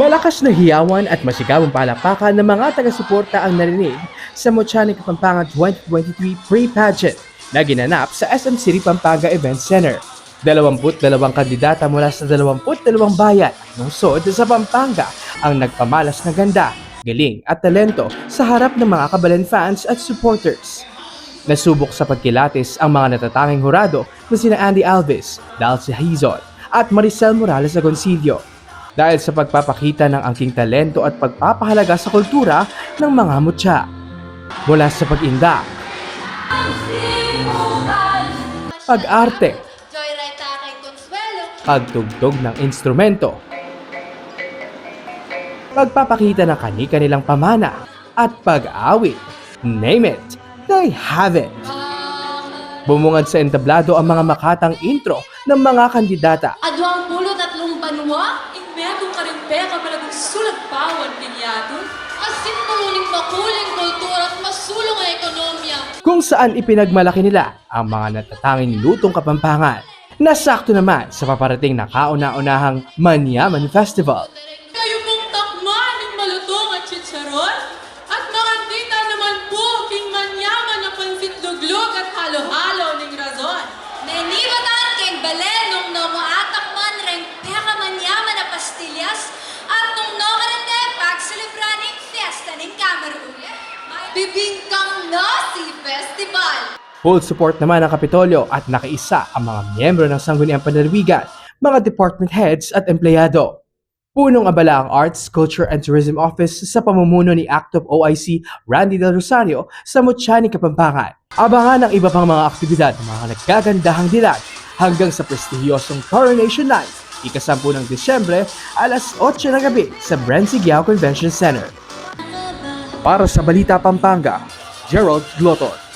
Malakas na hiyawan at masigawang palakpakan ng mga taga-suporta ang narinig sa Mochani Kapampangan 2023 Pre-Pageant na ginanap sa SM City Pampanga Event Center. 22 kandidata mula sa 22 bayan at lungsod sa Pampanga ang nagpamalas na ganda, galing at talento sa harap ng mga Kabalen fans at supporters. Nasubok sa pagkilatis ang mga natatanging hurado na sina Andy Alves, Dalcy Hizon at Maricel Morales Agoncillo. Dahil sa pagpapakita ng angking talento at pagpapahalaga sa kultura ng mga mutya. Mula sa pag-indak, pag-arte, pagtugtog ng instrumento, pagpapakita ng kani-kanilang pamana, at pag-awit, name it, they have it. Bumungad sa entablado ang mga makatang intro ng mga kandidata. Adwang pulot at lumbanwa, inmetong karimpe kapalagong sulag pawan kinyaton, asin muluning makuling kultura at masulong ang ekonomiya. Kung saan ipinagmalaki nila ang mga natatanging lutong Kapampangan. Nasakto naman sa paparating na kauna-unahang Manyaman Festival. Kayo pong takman ng malutong at chicharon, at makandita naman po king manyaman na pansit-luglog at halo-halo ng razon. Menibatan keng Belen nung namaatakman reng peka manyaman na pastillas at nung nakarande pagselebraning fiesta ng Cameroon. Bibingkang Nasi Festival! Full support naman ng Kapitolyo at nakiisa ang mga miyembro ng Sangguniang Panlalawigan, mga department heads at empleyado. Punong abala ang Arts, Culture and Tourism Office sa pamumuno ni Act of OIC Randy Del Rosario sa Mochani Kapampangan. Abangan ang iba pang mga aktibidad ng mga nagkagandahang dilag hanggang sa prestihiyosong Coronation Night, ika-10 ng Disyembre, alas 8 ng gabi sa Brensigiao Convention Center. Para sa Balita Pampanga, Gerald Gloton.